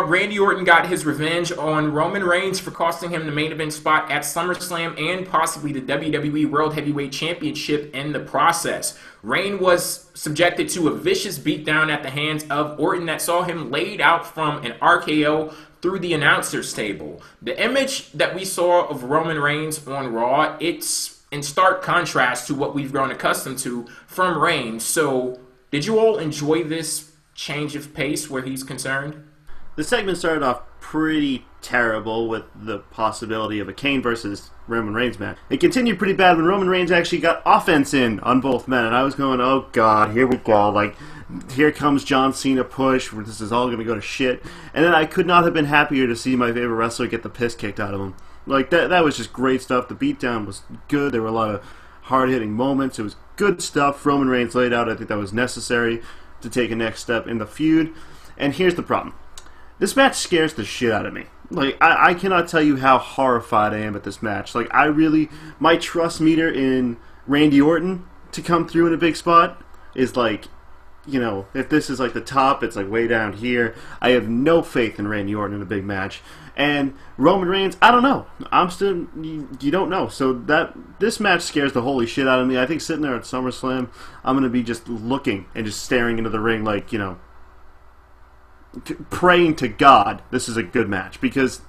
Randy Orton got his revenge on Roman Reigns for costing him the main event spot at SummerSlam and possibly the WWE World Heavyweight Championship in the process. Reigns was subjected to a vicious beatdown at the hands of Orton that saw him laid out from an RKO through the announcer's table. The image that we saw of Roman Reigns on Raw, it's in stark contrast to what we've grown accustomed to from Reigns. So, did you all enjoy this change of pace where he's concerned? The segment started off pretty terrible with the possibility of a Kane versus Roman Reigns match. It continued pretty bad when Roman Reigns actually got offense in on both men, and I was going, oh god, here we go, like, here comes John Cena push, where this is all going to go to shit. And then I could not have been happier to see my favorite wrestler get the piss kicked out of him. Like, that was just great stuff. The beatdown was good. There were a lot of hard-hitting moments. It was good stuff. Roman Reigns laid out. I think that was necessary to take a next step in the feud. And here's the problem. This match scares the shit out of me. Like, I cannot tell you how horrified I am at this match. Like, my trust meter in Randy Orton to come through in a big spot is like, you know, if this is like the top, it's like way down here. I have no faith in Randy Orton in a big match. And Roman Reigns, I don't know. You don't know. So this match scares the holy shit out of me. I think sitting there at SummerSlam, I'm going to be just looking and just staring into the ring like, you know, praying to God this is a good match, because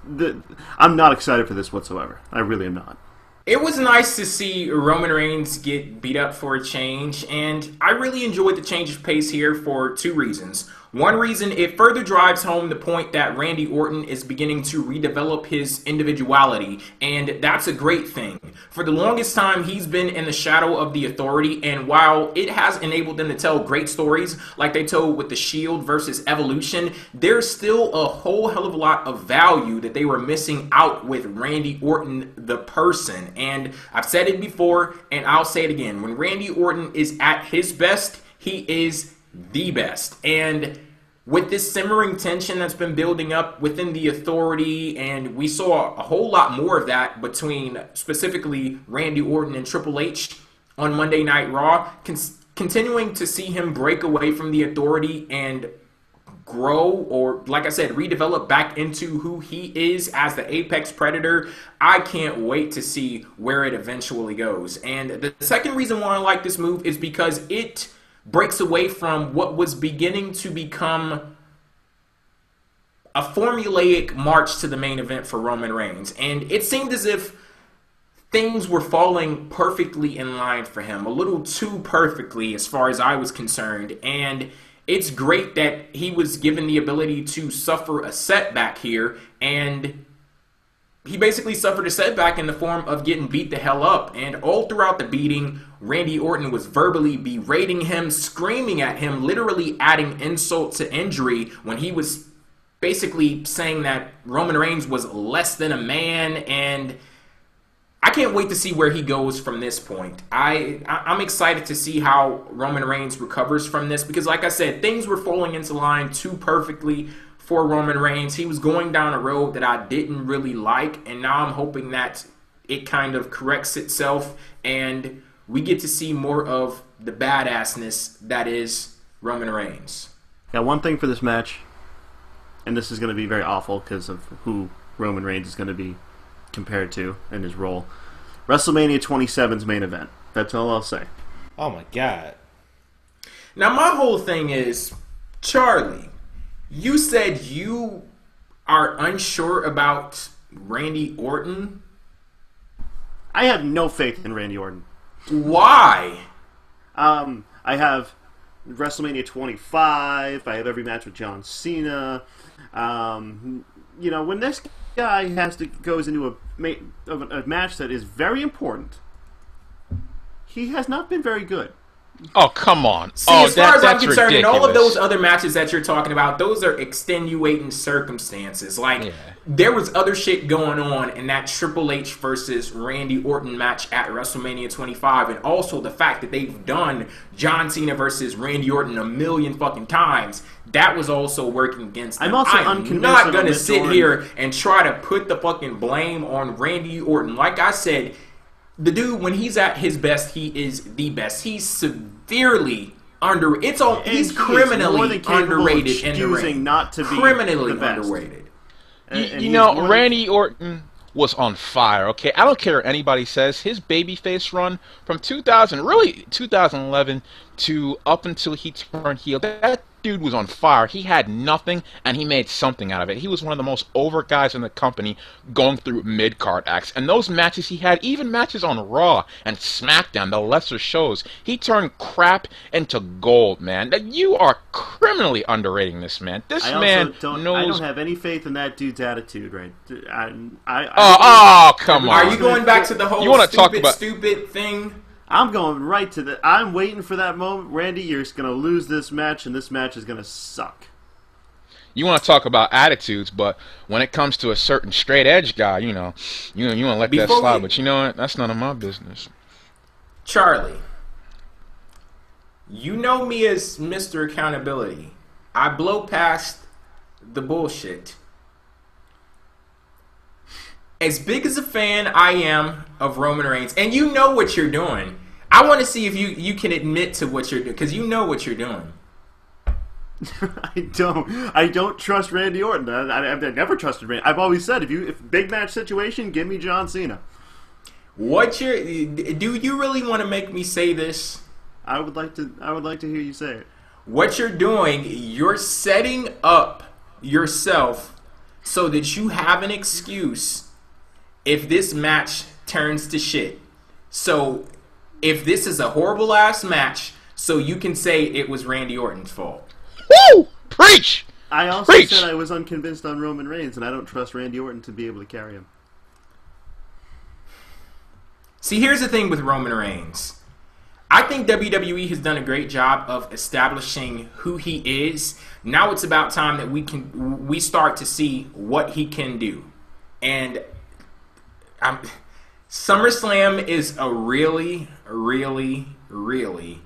I'm not excited for this whatsoever. I really am not. It was nice to see Roman Reigns get beat up for a change, and I really enjoyed the change of pace here for two reasons. One reason, it further drives home the point that Randy Orton is beginning to redevelop his individuality, and that's a great thing. For the longest time, he's been in the shadow of the Authority, and while it has enabled them to tell great stories like they told with The Shield versus Evolution, there's still a whole hell of a lot of value that they were missing out with Randy Orton, the person. And I've said it before, and I'll say it again. When Randy Orton is at his best, he is the best. And with this simmering tension that's been building up within the Authority, and we saw a whole lot more of that between specifically Randy Orton and Triple H on Monday Night Raw, continuing to see him break away from the Authority and grow, or like I said, redevelop back into who he is as the Apex Predator. I can't wait to see where it eventually goes. And the second reason why I like this move is because it breaks away from what was beginning to become a formulaic march to the main event for Roman Reigns. And it seemed as if things were falling perfectly in line for him, a little too perfectly as far as I was concerned. And it's great that he was given the ability to suffer a setback here, and he basically suffered a setback in the form of getting beat the hell up. And all throughout the beating, Randy Orton was verbally berating him, screaming at him, literally adding insult to injury when he was basically saying that Roman Reigns was less than a man. And I can't wait to see where he goes from this point. I'm excited to see how Roman Reigns recovers from this, because like I said, things were falling into line too perfectly for Roman Reigns. He was going down a road that I didn't really like, and now I'm hoping that it kind of corrects itself and we get to see more of the badassness that is Roman Reigns. Got one thing for this match, and this is going to be very awful because of who Roman Reigns is going to be compared to in his role. WrestleMania 27's main event. That's all I'll say. Oh my god. Now my whole thing is, Charlie, you said you are unsure about Randy Orton? I have no faith in Randy Orton. Why? I have WrestleMania 25. I have every match with John Cena. You know, when this guy goes into a match that is very important, he has not been very good. Oh, come on. See, as far as I'm concerned, in all of those other matches that you're talking about, those are extenuating circumstances. Like, there was other shit going on in that Triple H versus Randy Orton match at WrestleMania 25, and also the fact that they've done John Cena versus Randy Orton a million fucking times. That was also working against them. I'm not going to sit here and try to put the fucking blame on Randy Orton. Like I said, the dude, when he's at his best, he is the best. He's severely It's all he's criminally underrated in the ring. Not to be criminally the best. underrated. You know, Randy Orton was on fire, okay? I don't care what anybody says. His babyface run from 2011 to up until he turned heel, that dude was on fire. He had nothing, and he made something out of it. He was one of the most over guys in the company going through mid-card acts. And those matches he had, even matches on Raw and SmackDown, the lesser shows, he turned crap into gold, man. You are criminally underrating this man. This man knows... I don't have any faith in that dude's attitude, right? Come on. Are you going back to the whole stupid thing? I'm going right to the... I'm waiting for that moment. Randy, you're just going to lose this match, and this match is going to suck. You want to talk about attitudes, but when it comes to a certain straight edge guy, you want to let that slide. But you know what? That's none of my business. Charlie, you know me as Mr. Accountability. I blow past the bullshit. As big as a fan I am of Roman Reigns, and you know what you're doing, I want to see if you can admit to what you're doing, because you know what you're doing. I don't trust Randy Orton. I've never trusted Randy. I've always said, if big match situation, give me John Cena. Do you really want to make me say this? I would like to hear you say it. What you're doing, you're setting up yourself so that you have an excuse if this match turns to shit. So if this is a horrible ass match, so you can say it was Randy Orton's fault. Woo! Preach! I also said I was unconvinced on Roman Reigns, and I don't trust Randy Orton to be able to carry him. See, here's the thing with Roman Reigns. I think WWE has done a great job of establishing who he is. Now it's about time that we start to see what he can do. And SummerSlam is a really, really, really,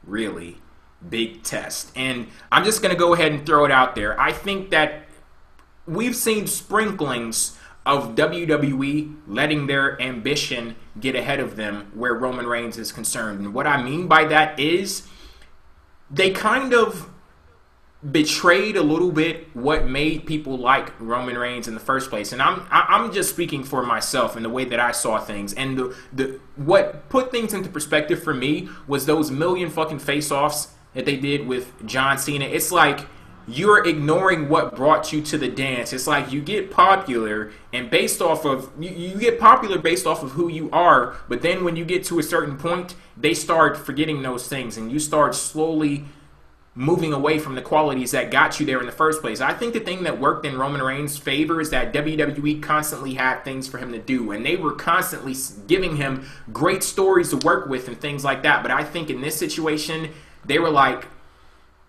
really big test. And I'm just going to go ahead and throw it out there. I think that we've seen sprinklings of WWE letting their ambition get ahead of them where Roman Reigns is concerned. And what I mean by that is they kind of betrayed a little bit what made people like Roman Reigns in the first place. And I'm just speaking for myself and the way that I saw things. And what put things into perspective for me was those million fucking face-offs that they did with John Cena. It's like you're ignoring what brought you to the dance. It's like you get popular and based off of you get popular based off of who you are, but then when you get to a certain point, they start forgetting those things and you start slowly moving away from the qualities that got you there in the first place. I think the thing that worked in Roman Reigns' favor is that WWE constantly had things for him to do, and they were constantly giving him great stories to work with and things like that. But I think in this situation, they were like,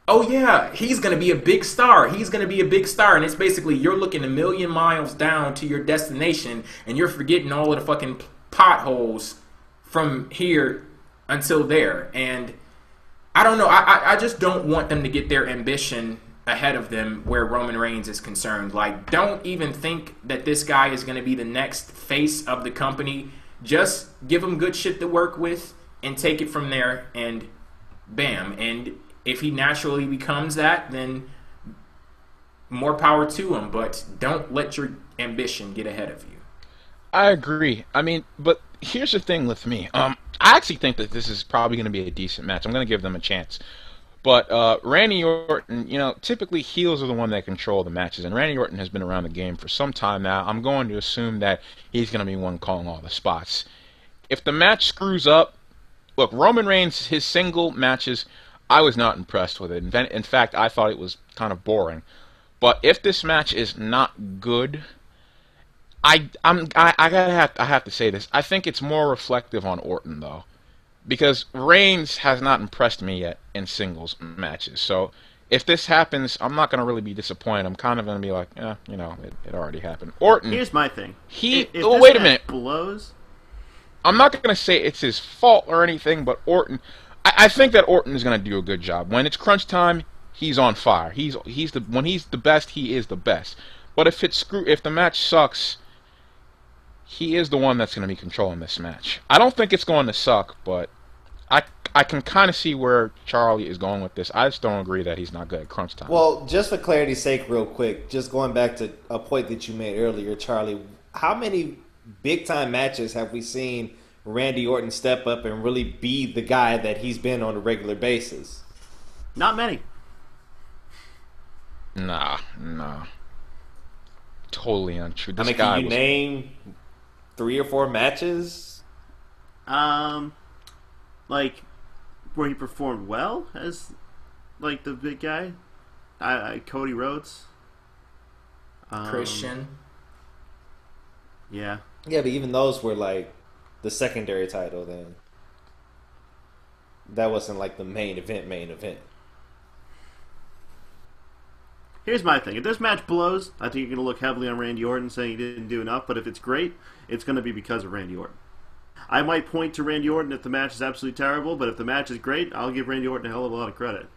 oh yeah, he's going to be a big star. He's going to be a big star. And it's basically you're looking a million miles down to your destination and you're forgetting all of the fucking potholes from here until there. And I don't know. I just don't want them to get their ambition ahead of them where Roman Reigns is concerned. Like, don't even think that this guy is going to be the next face of the company. Just give him good shit to work with and take it from there and bam. And if he naturally becomes that, then more power to him. But don't let your ambition get ahead of you. I agree. I mean, but here's the thing with me. I actually think that this is probably going to be a decent match. I'm going to give them a chance. But Randy Orton, typically heels are the one that control the matches. And Randy Orton has been around the game for some time now. I'm going to assume that he's going to be one calling all the spots. If the match screws up, look, Roman Reigns, his single matches, I was not impressed with it. In fact, I thought it was kind of boring. But if this match is not good, I have to say this. I think it's more reflective on Orton though, because Reigns has not impressed me yet in singles matches. So if this happens, I'm not going to really be disappointed. I'm kind of going to be like, it already happened. Orton. Here's my thing. Wait a minute. Blows. I'm not going to say it's his fault or anything, but Orton. I think that Orton is going to do a good job. When it's crunch time, he's on fire. When he's the best, he is the best. But if the match sucks, he is the one that's going to be controlling this match. I don't think it's going to suck, but I I can kind of see where Charlie is going with this. I just don't agree that he's not good at crunch time. Well, just for clarity's sake, real quick, just going back to a point that you made earlier, Charlie, how many big time matches have we seen Randy Orton step up and really be the guy that he's been on a regular basis? Not many. Nah. Totally untrue. This I mean, guy can you was name 3 or 4 matches? Like where he performed well as like the big guy. Cody Rhodes. Christian. Yeah. Yeah, but even those were like the secondary title then. That wasn't like the main event. Here's my thing. If this match blows, I think you're going to look heavily on Randy Orton saying he didn't do enough, but if it's great, it's going to be because of Randy Orton. I might point to Randy Orton if the match is absolutely terrible, but if the match is great, I'll give Randy Orton a hell of a lot of credit.